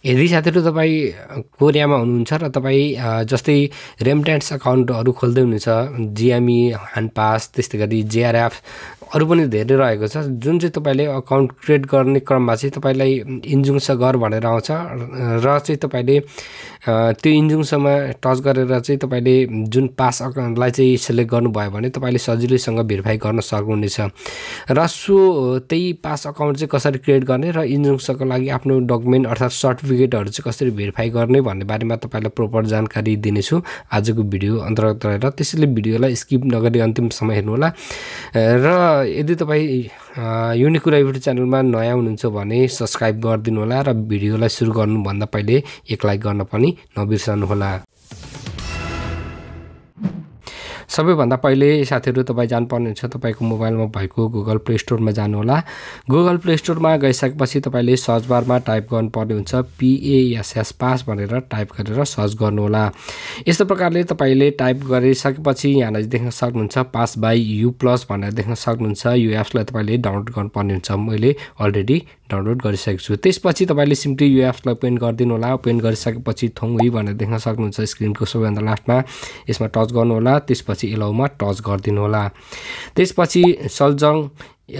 यदि साथीहरु तपाई कोरियामा हुनुहुन्छ र तपाई जस्तै रेमिटेन्स अकाउन्टहरु खोल्दै हुनुहुन्छ जिएमई हानपास त्यस्तै गरी जेआरएफ अरु पनि धेरै रहेको छ जुन चाहिँ तपाईले अकाउन्ट क्रिएट गर्ने क्रममा चाहिँ तपाईलाई इन्जुङस गर भनेर आउँछ र चाहिँ तपाईले त्यो इन्जुङसमा टच गरेर चाहिँ तपाईले जुन पास अकाउन्टलाई चाहिँ सिलेक्ट गर्नुभयो भने तपाईले सजिलैसँग भेरिफाई गर्न सक्नुहुनेछ र सो त्यही पास अकाउन्ट चाहिँ कसरी क्रिएट गर्ने र इन्जुङसको लागि आफ्नो डकुमेन्ट अर्थात सर्टिफिकेटहरु चाहिँ कसरी भेरिफाई गर्ने भन्ने बारेमा तपाईलाई प्रोपर जानकारी दिनेछु आजको भिडियो अन्तर्गत रहेर त्यसैले भिडियोलाई स्किप नगरी अन्तिमसम्म हेर्नु होला र यदि तपाई युनिक कुरा युट्युब च्यानलमा नयाँ हुनुहुन्छ भने सब्स्क्राइब गरिदिनु होला र भिडियोलाई सुरु गर्नु भन्दा पहिले एक लाइक गर्न पनि नबिर्सनु होला सबैभन्दा पहिले साथीहरु तपाई जान्नुपर्ने हुन्छ तपाईको मोबाइलमा भएको गुगल प्ले स्टोरमा जानु होला गुगल प्ले स्टोरमा गइसकेपछि तपाईले सर्च बारमा टाइप गर्नुपर्ने हुन्छ PASS पास भनेर टाइप गरेर सर्च गर्नु होला यस्तो प्रकारले तपाईले टाइप गरिसकेपछि यहाँ देख्न सक्नुहुन्छ पास बाइ यु प्लस भनेर देख्न सक्नुहुन्छ यो एप्सलाई तपाईले डाउनलोड गर्नुपर्ने हुन्छ मैले अलरेडी डाउनलोड गरिसकेको छु त्यसपछि तपाईले सिम्पली यो एप्सलाई ओपन गरिदिनु होला ओपन गरिसकेपछि थोङुई भनेर देख्न सक्नुहुन्छ स्क्रिनको सबैभन्दा लास्टमा यसमा टच गर्नु होला त्यसपछि एलाउमा टच गरिदिनु होला त्यसपछि सल्जङ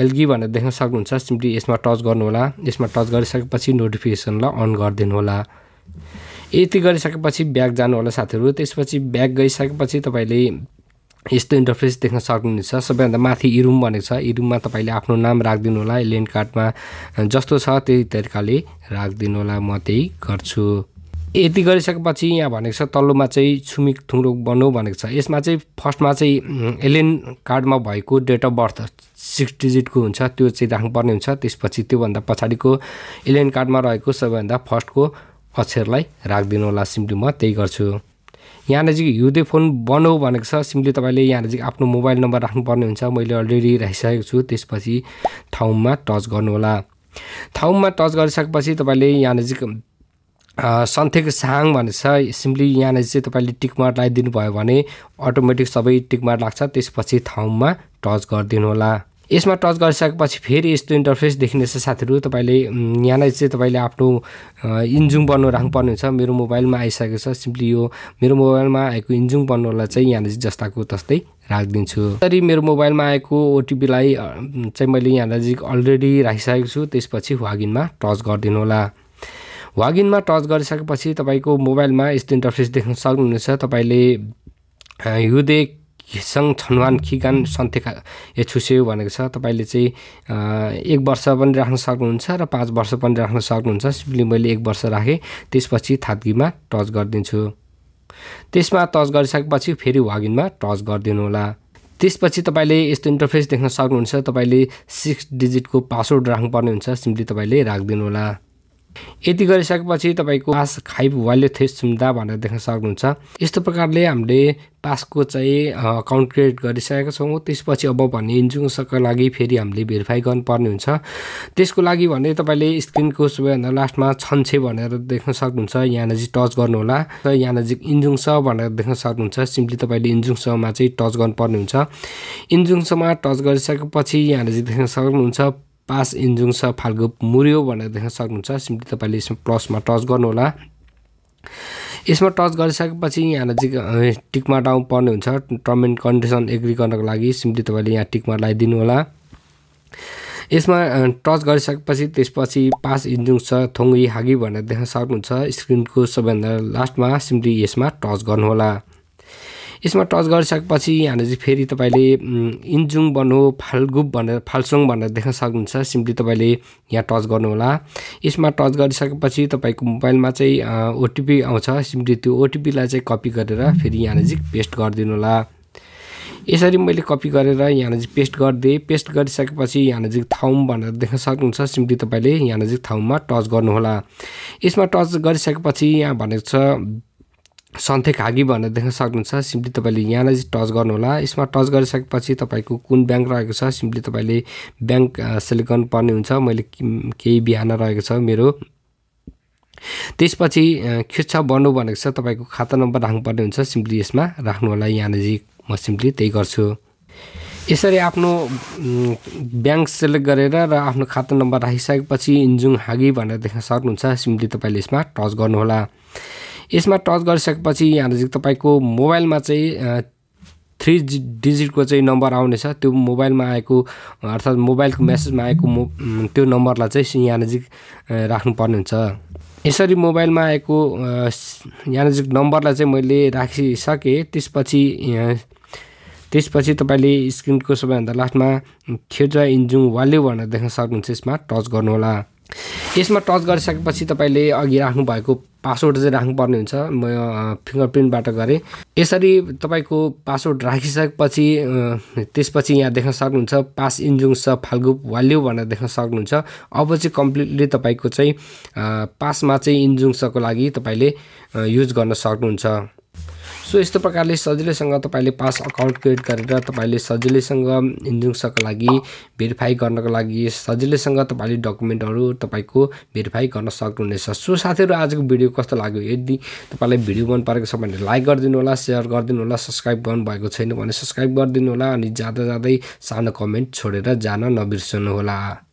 एल्गी भनेर देख्न सक्नुहुन्छ सिम्पली यसमा टच गर्नु होला यसमा टच गरिसकेपछि नोटिफिकेसनलाई अन गरिदिनु होला यति गरिसकेपछि ब्याक जानु होला साथीहरु त्यसपछि ब्याक गइसकेपछि तपाईले यस्तो इन्टरफेस देख्न सक्नुहुन्छ सबैभन्दा माथि इरुम भनेको छ इरुममा तपाईले आफ्नो नाम राख्दिनु होला एलियन कार्डमा जस्तो छ त्यही तरिकाले राख्दिनु होला म त्यही गर्छु यति गरिसकेपछि यहाँ भनेको छ तल्लोमा चाहिँ छुमिक थुङरो बनाऊ भनेको छ यसमा चाहिँ फर्स्टमा चाहिँ एलियन कार्डमा भएको डेट अफ बर्थ 6 डिजिटको हुन्छ त्यो चाहिँ राख्नुपर्ने हुन्छ त्यसपछि त्यो भन्दा पछाडीको एलियन कार्डमा रहेको सबैभन्दा फर्स्टको अक्षरलाई राख्दिनु होला सिम्पली म त्यही गर्छु यहाँ नजिक युदे फोन बनाऊ भनेको छ सिम्पली तपाईले यहाँ नजिक आफ्नो मोबाइल नम्बर राख्नुपर्ने हुन्छ मैले अलरेडी राखिसकेको छु त्यसपछि ठाउँमा टच गर्नु होला ठाउँमा टच गरिसकेपछि तपाईले यहाँ नजिक सन्थेक साङ भनेको छ सिम्पली यहाँ नजिक चाहिँ तपाईले टिक मार्क लगाइदिनु भयो भने अटोमेटिक सबै टिक मार्क लाग्छ त्यसपछि ठाउँमा टच गरिदिनु होला यसमा टच गरिसकेपछि फेरि यस्तो इन्टरफेस देखिनेछ साथीहरु तपाईले यहाँ नै चाहिँ तपाईले आफ्नो इन्जुङ बन्नु राख्नुपर्ने हुन्छ मेरो मोबाइलमा आइसकेको छ सिम्पली यो मेरो मोबाइलमा आएको इन्जुङ बन्नुलाई चाहिँ यहाँ नजिक जस्ताको तस्तै राख्दिन्छु त्यसरी मेरो मोबाइलमा आएको ओटीपी लाई चाहिँ मैले यहाँ नजिक अलरेडी राखिसकेको छु त्यसपछि वागिनमा टच गरिदिनु होला वागिनमा टच गरिसकेपछि तपाईको मोबाइलमा यस्तो इन्टरफेस देख्न सक्नुहुनेछ तपाईले युदे सँग छनवान खिगान सन्थेका एछुसेउ भनेको छ तपाईले चाहिँ 1 वर्ष पनि राख्न सक्नुहुन्छ र 5 वर्ष पनि राख्न सक्नुहुन्छ सिम्पली मैले 1 वर्ष राखे त्यसपछि थात्गीमा टच गर्दिन्छु त्यसमा टच गरिसकेपछि फेरि वागिनमा टच गर्दिनु होला त्यसपछि तपाईले यस्तो इन्टरफेस देख्न सक्नुहुन्छ तपाईले 6 डिजिटको पासवर्ड राख्नुपर्ने हुन्छ सिम्पली तपाईले राख्दिनु होला यति गरिसकेपछि तपाईको पास खाइब वाले थेस सुम्दा भनेर देख्न सक्नुहुन्छ यस्तो प्रकारले हामीले पासको चाहिँ अकाउन्ट क्रिएट गरिसकेका छौं त्यसपछि अब भन्ने इन्जुङसको लागि फेरि हामीले भेरिफाई गर्नुपर्ने हुन्छ त्यसको लागि भने तपाईले स्क्रिनको सबैभन्दा लास्टमा छन्छे भनेर देख्न सक्नुहुन्छ यहाँ नजिक टच गर्नु होला र यहाँ नजिक इन्जुङस भनेर देख्न सक्नुहुन्छ सिम्पली तपाईले इन्जुङसमा चाहिँ टच गर्नुपर्ने हुन्छ इन्जुङसमा टच गरिसकेपछि यहाँ नजिक देख्न सक्नुहुन्छ पास इन्जुङस फाल्गु मुर्यो भनेर देख्न सक्नुहुन्छ सिम्पली तपाईले यसमा प्लसमा टच गर्नु होला यसमा टच गरिसकेपछि यहाँ नजिक टिक मार्क डाउन पर्ने हुन्छ टर्म एन्ड कन्डिसन एग्री गर्नको लागि सिम्पली तपाईले यहाँ टिक मार्क लगाइदिनु होला यसमा टच गरिसकेपछि त्यसपछि पास इन्जुङस थोङुई हागी भनेर देख्न सक्नुहुन्छ स्क्रिनको सबैभन्दा लास्टमा सिम्पली यसमा टच गर्नु होला यसमा टच गरिसकेपछि यहाँ चाहिँ फेरि तपाईले इन्जुङ बनो फाल्गुप भनेर फाल्सोङ भनेर देख्न सक्नुहुन्छ सिम्पली तपाईले यहाँ टच गर्नु होला यसमा टच गरिसकेपछि तपाईको मोबाइलमा चाहिँ ओटीपी आउँछ सिम्पली त्यो ओटीपी लाई चाहिँ कपी गरेर फेरि यहाँ चाहिँ पेस्ट गरिदिनु होला यसरी मैले कपी गरेर यहाँ चाहिँ पेस्ट गर्दै पेस्ट गरिसकेपछि यहाँ चाहिँ ठाउँ भनेर देख्न सक्नुहुन्छ सिम्पली तपाईले यहाँ चाहिँ ठाउँमा टच गर्नु होला यसमा टच गरिसकेपछि यहाँ भनेको छ सन्थेक हागी भनेर देख्न सक्नुहुन्छ सिम्पली तपाईले यहाँ नै टच गर्नु होला यसमा टच गरिसकेपछि तपाईको कुन ब्याङ्क रहेको छ सिम्पली तपाईले ब्याङ्क सिलेक्ट गर्नुपर्ने हुन्छ मैले केही बिहान रहेको छ मेरो त्यसपछि खिच्चा बन्नु भनेको छ तपाईको खाता नम्बर राख्नुपर्ने हुन्छ सिम्पली यसमा राख्नु होला यहाँ नै म सिम्पली त्यही गर्छु यसरी आफ्नो ब्याङ्क सेलेक्ट गरेर र आफ्नो खाता नम्बर राखिसकेपछि इन्जुङ हागी भनेर देख्न सक्नुहुन्छ। सिम्पली तपाईँले यसमा टच गर्नुहोला। यसमा टच गरिसकेपछि यहाँ चाहिँ तपाईँको मोबाइलमा चाहिँ 3 डिजिटको चाहिँ नम्बर आउनेछ। त्यो मोबाइलमा आएको अर्थात् मोबाइलको मेसेजमा आएको त्यो नम्बरलाई चाहिँ यहाँ नजिक राख्नुपर्ने हुन्छ। यसरी मोबाइलमा आएको यहाँ नजिक नम्बरलाई चाहिँ मैले राखिसकेँ। त्यसपछि तपाईँले स्क्रिनको सबैभन्दा लास्टमा खेजा इन्जुङ वाल्यु भनेर देख्न सक्नुहुन्छ। यसमा टच गर्नुहोला। यसमा टच गरिसकेपछि तपाईँले अघि राख्नु भएको पासवर्ड चाहिँ राख्नुपर्ने हुन्छ। म फिङ्गरप्रिन्टबाट गरेँ। यसरी तपाईँको पासवर्ड राखिसकेपछि त्यसपछि यहाँ देख्न सक्नुहुन्छ पास इन्जुङ स फाल्गु वाल्यु भनेर देख्न सक्नुहुन्छ। अब चाहिँ कम्प्लिटली तपाईँको चाहिँ पासमा चाहिँ इन्जुङ सको लागि तपाईँले युज गर्न सक्नुहुन्छ। सो यस्तो प्रकारले सजिलैसँग तपाईँले पास अकाउन्ट क्रिएट गरेर तपाईँले सजिलैसँग इन्जुङसको लागि भेरिफाई गर्नको लागि सजिलैसँग तपाईँले डकुमेन्टहरू तपाईँको भेरिफाई गर्न सक्नुहुनेछ। सो साथीहरू आजको भिडियो कस्तो लाग्यो? यदि तपाईँलाई भिडियो मन परेको छ भने लाइक गरिदिनु होला, सेयर गरिदिनु होला, सब्सक्राइब गर्नुभएको छैन भने सब्सक्राइब गरिदिनु होला अनि जाँदै सानो कमेन्ट छोडेर जान नबिर्सनु होला।